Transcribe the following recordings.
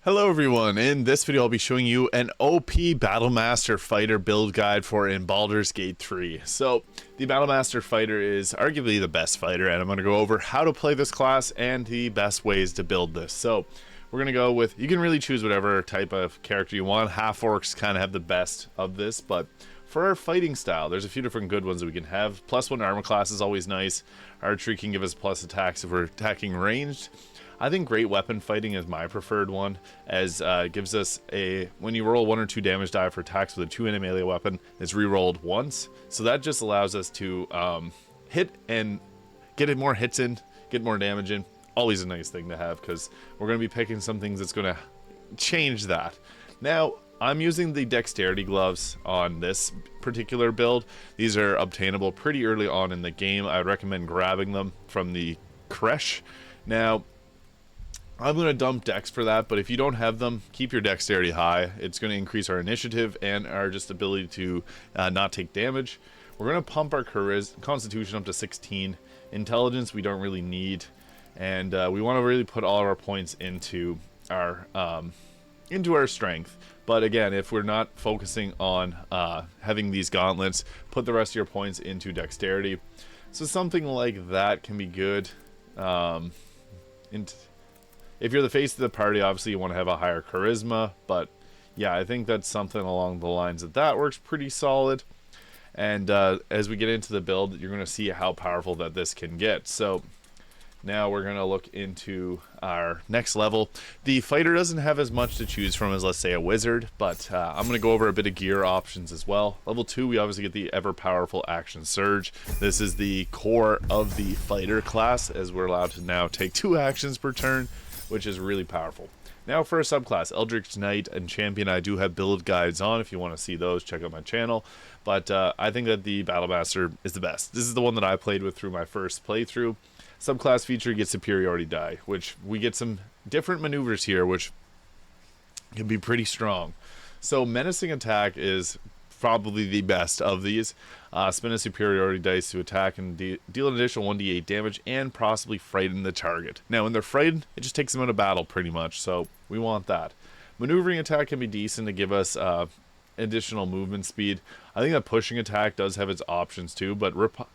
Hello everyone, in this video I'll be showing you an OP Battlemaster Fighter build guide for in Baldur's Gate 3. So, the Battlemaster Fighter is arguably the best fighter, and I'm going to go over how to play this class and the best ways to build this. So, we're going to go with, you can really choose whatever type of character you want. Half-orcs kind of have the best of this, but for our fighting style, there's a few different good ones that we can have. +1 armor class is always nice. Archery can give us plus attacks if we're attacking ranged. I think great weapon fighting is my preferred one, as it gives us a, when you roll 1 or 2 damage die for attacks with a 2-handed melee weapon, it's re-rolled once. So that just allows us to hit and get more hits in, get more damage in. Always a nice thing to have, because we're going to be picking some things that's going to change that. Now, I'm using the dexterity gloves on this particular build. These are obtainable pretty early on in the game. I would recommend grabbing them from the creche. Now, I'm going to dump dex for that, but if you don't have them, keep your dexterity high. It's going to increase our initiative and our just ability to not take damage. We're going to pump our constitution up to 16. Intelligence we don't really need, and we want to really put all of our points into our strength. But again, if we're not focusing on having these gauntlets, put the rest of your points into dexterity. So something like that can be good. If you're the face of the party, obviously you want to have a higher charisma, but yeah, I think that's something along the lines of that works pretty solid. And as we get into the build, you're going to see how powerful that this can get. So now we're going to look into our next level. The fighter doesn't have as much to choose from as, let's say, a wizard, but I'm going to go over a bit of gear options as well. Level 2, we obviously get the ever-powerful Action Surge. This is the core of the fighter class, as we're allowed to now take 2 actions per turn, which is really powerful. Now for a subclass, Eldritch Knight and Champion, I do have build guides on. If you want to see those, check out my channel. But I think that the Battlemaster is the best. This is the one that I played with through my first playthrough. Subclass feature gets superiority die, which we get some different maneuvers here, which can be pretty strong. So menacing attack is probably the best of these. Spin a superiority dice to attack and deal an additional 1d8 damage and possibly frighten the target. Now when they're frightened, it just takes them out of battle pretty much, so we want that. Maneuvering attack can be decent to give us additional movement speed. I think that pushing attack does have its options too, but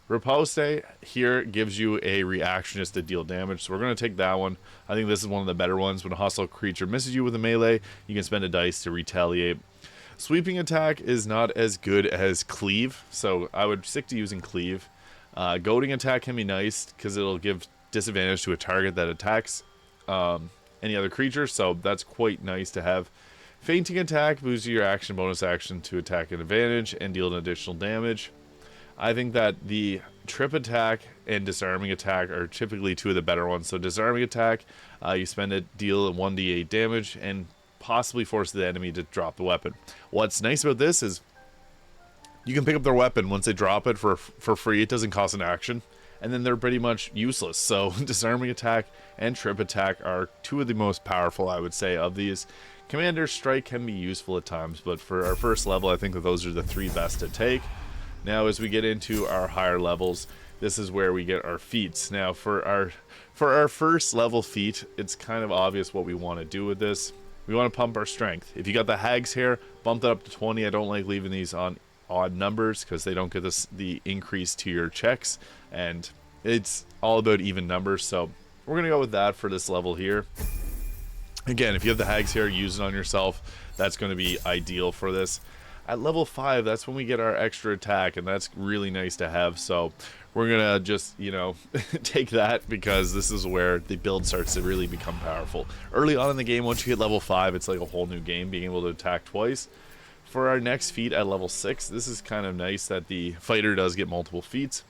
riposte here gives you a reaction just to deal damage, so we're going to take that one. I think this is one of the better ones. When a hostile creature misses you with a melee, you can spend a dice to retaliate. Sweeping attack is not as good as cleave, so I would stick to using cleave. Goading attack can be nice because it'll give disadvantage to a target that attacks any other creature, so that's quite nice to have. Fainting attack boosts your action bonus action to attack an advantage and deal an additional damage. I think that the trip attack and disarming attack are typically 2 of the better ones. So disarming attack, you spend it, deal 1d8 damage, and possibly force the enemy to drop the weapon. What's nice about this is you can pick up their weapon once they drop it for free. It doesn't cost an action, and then they're pretty much useless. So disarming attack and trip attack are 2 of the most powerful, I would say, of these. Commander Strike can be useful at times, but for our first level, I think that those are the 3 best to take. Now as we get into our higher levels, this is where we get our feats. Now for our first level feat, it's kind of obvious what we want to do with this. We want to pump our strength. If you got the Hag's Hair, bump that up to 20. I don't like leaving these on odd numbers because they don't get the increase to your checks, and it's all about even numbers, so we're going to go with that for this level here. Again, if you have the Hag's Hair, use it on yourself. That's going to be ideal for this. At level 5, that's when we get our extra attack, and that's really nice to have, so we're going to just, take that because this is where the build starts to really become powerful. Early on in the game, once you hit level 5, it's like a whole new game, being able to attack twice. For our next feat at level 6, this is kind of nice that the fighter does get multiple feats.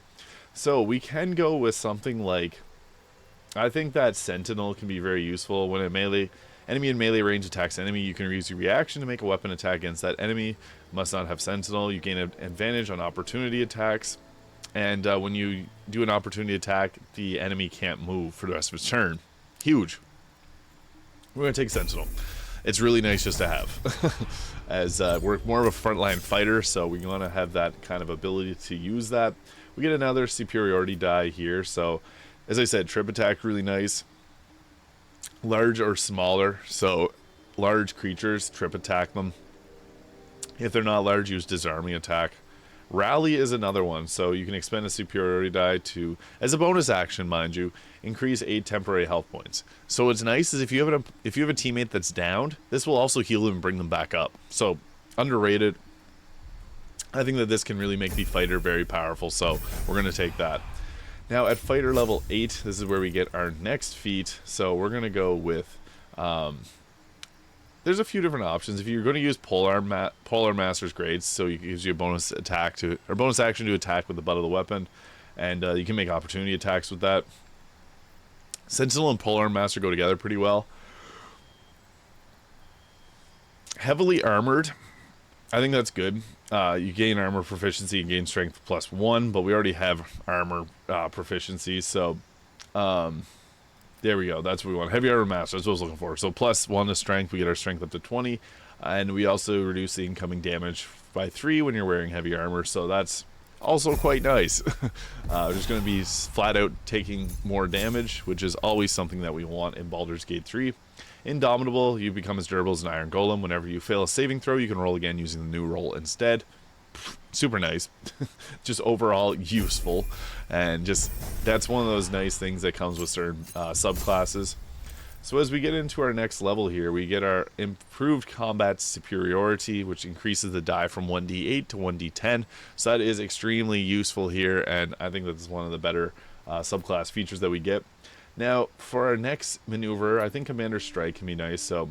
So we can go with something like, I think that Sentinel can be very useful. When a enemy in melee range attacks enemy, you can use your reaction to make a weapon attack against that enemy. Must not have Sentinel. You gain an advantage on opportunity attacks. And when you do an opportunity attack, the enemy can't move for the rest of its turn. Huge. We're going to take Sentinel. It's really nice just to have. As we're more of a frontline fighter, so we want to have that kind of ability to use that. We get another superiority die here, so as I said, trip attack really nice. Large or smaller, so large creatures, trip attack them. If they're not large, use disarming attack. Rally is another one, so you can expend a superiority die to, as a bonus action, mind you, increase 8 temporary health points. So what's nice is if you have a teammate that's downed, this will also heal them and bring them back up. So underrated. I think that this can really make the fighter very powerful, so we're going to take that. Now at fighter level 8, this is where we get our next feat, so we're going to go with... there's a few different options. If you're going to use Polar Master's great, so it gives you a bonus attack to, or bonus action to attack with the butt of the weapon, and you can make opportunity attacks with that. Sentinel and Polar Master go together pretty well. Heavily armored, I think that's good. You gain armor proficiency and gain strength +1, but we already have armor proficiency, so there we go. That's what we want. Heavy Armor Master, that's what I was looking for. So +1 to strength, we get our strength up to 20. And we also reduce the incoming damage by 3 when you're wearing heavy armor. So that's also quite nice. Just going to be flat out taking more damage, which is always something that we want in Baldur's Gate 3. Indomitable, you become as durable as an Iron Golem. Whenever you fail a saving throw, you can roll again using the new roll instead. Super nice. Just overall useful, and just that's one of those nice things that comes with certain subclasses. So as we get into our next level here, we get our improved combat superiority, which increases the die from 1d8 to 1d10. So that is extremely useful here, and I think that's one of the better subclass features that we get. Now for our next maneuver, I think Commander Strike can be nice. So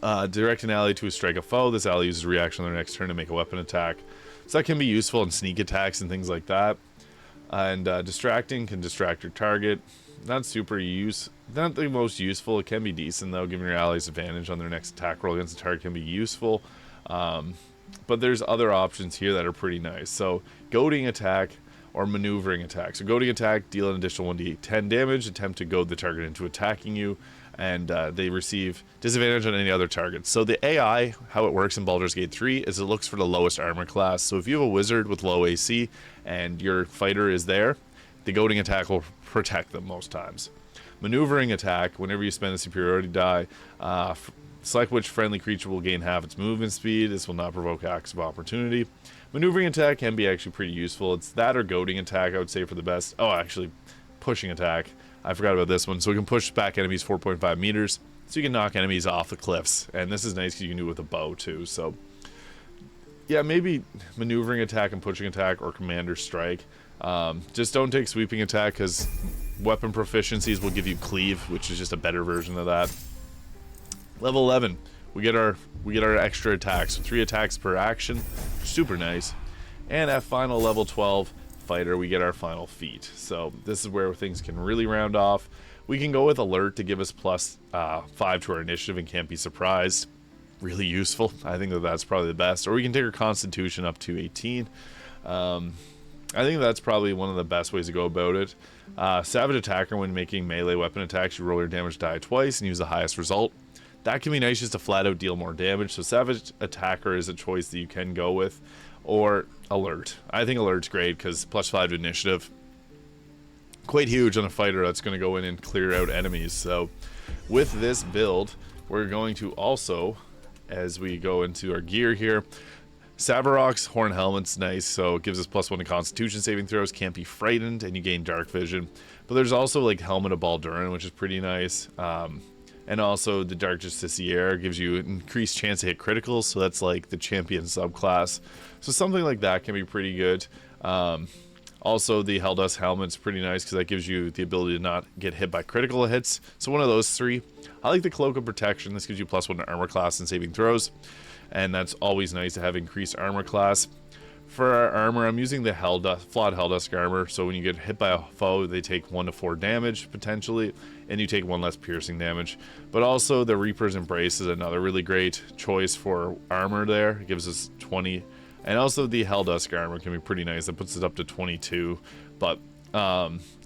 direct an ally to strike a foe. This ally uses a reaction on their next turn to make a weapon attack. So that can be useful in sneak attacks and things like that. And distracting can distract your target. Not the most useful. It can be decent though, giving your allies advantage on their next attack roll against the target can be useful. But there's other options here that are pretty nice. So goading attack or maneuvering attack. So goading attack, deal an additional 1d10 damage, attempt to goad the target into attacking you, and they receive disadvantage on any other targets. So the AI, how it works in Baldur's Gate 3, is it looks for the lowest armor class. So if you have a wizard with low AC and your fighter is there, the goading attack will protect them most times. Maneuvering attack, whenever you spend a superiority die, select which friendly creature will gain half its movement speed. This will not provoke acts of opportunity. Maneuvering attack can be actually pretty useful. It's that or goading attack, I would say, for the best. Oh, actually, pushing attack. I forgot about this one. So we can push back enemies 4.5 meters. So you can knock enemies off the cliffs. And this is nice because you can do it with a bow, too. So, yeah, maybe maneuvering attack and pushing attack or commander strike. Just don't take sweeping attack because weapon proficiencies will give you cleave, which is just a better version of that. Level 11. We get our extra attacks, so 3 attacks per action, super nice. And at final level 12 fighter, we get our final feat. So this is where things can really round off. We can go with alert to give us +5 to our initiative and can't be surprised. Really useful. I think that's probably the best. Or we can take our constitution up to 18. I think that's probably one of the best ways to go about it. Savage attacker, when making melee weapon attacks, you roll your damage die twice and use the highest result. That can be nice just to flat out deal more damage. So Savage Attacker is a choice that you can go with. Or Alert. I think Alert's great because +5 to initiative. Quite huge on a fighter that's going to go in and clear out enemies. So with this build, we're going to also, as we go into our gear here, Savarok's Horn Helmet's nice, so it gives us +1 to Constitution saving throws, can't be frightened, and you gain Dark Vision. But there's also like Helmet of Baldur, which is pretty nice. And also the Dark Justiciar gives you an increased chance to hit criticals, so that's like the champion subclass. So something like that can be pretty good. Also the Helldust Helmet's pretty nice because that gives you the ability to not get hit by critical hits. So one of those 3. I like the Cloak of Protection. This gives you +1 to armor class and saving throws. And that's always nice to have increased armor class. For our armor, I'm using the Flawed Helldusk armor, so when you get hit by a foe, they take 1 to 4 damage, potentially, and you take 1 less piercing damage. But also, the Reaper's Embrace is another really great choice for armor there. It gives us 20. And also, the Helldusk armor can be pretty nice. It puts it up to 22. But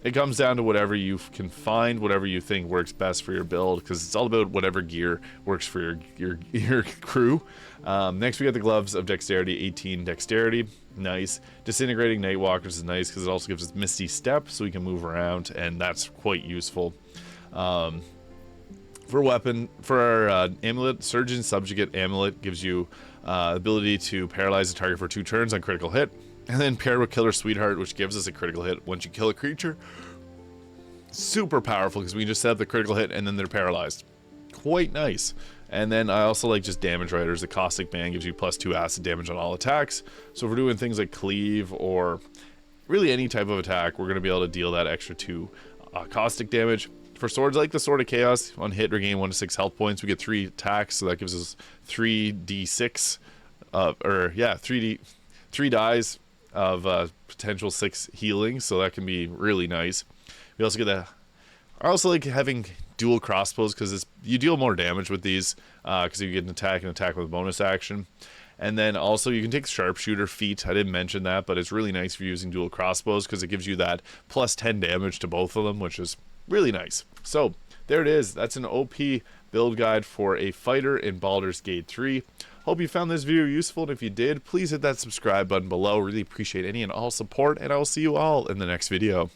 it comes down to whatever you can find, whatever you think works best for your build, because it's all about whatever gear works for your crew. Next we got the Gloves of Dexterity, 18 Dexterity, nice. Disintegrating Nightwalkers is nice because it also gives us Misty Step, so we can move around, and that's quite useful. For For our amulet, Surgeon Subjugate Amulet gives you ability to paralyze a target for 2 turns on critical hit, and then paired with Killer Sweetheart, which gives us a critical hit once you kill a creature. Super powerful because we just set up the critical hit and then they're paralyzed. Quite nice. And then I also like just damage riders. The Caustic Band gives you +2 acid damage on all attacks. So if we're doing things like cleave or really any type of attack, we're going to be able to deal that extra 2 caustic damage. For swords like the Sword of Chaos, on hit regain 1 to 6 health points. We get 3 attacks, so that gives us 3d6, 3 dies of potential 6 healing. So that can be really nice. We also get that. I also like having dual crossbows because you deal more damage with these because you get an attack with bonus action. And then also you can take sharpshooter feat. I didn't mention that, but it's really nice for using dual crossbows because it gives you that +10 damage to both of them, which is really nice. So there it is. That's an OP build guide for a fighter in Baldur's Gate 3. Hope you found this video useful, and if you did, please hit that subscribe button below. Really appreciate any and all support, and I will see you all in the next video.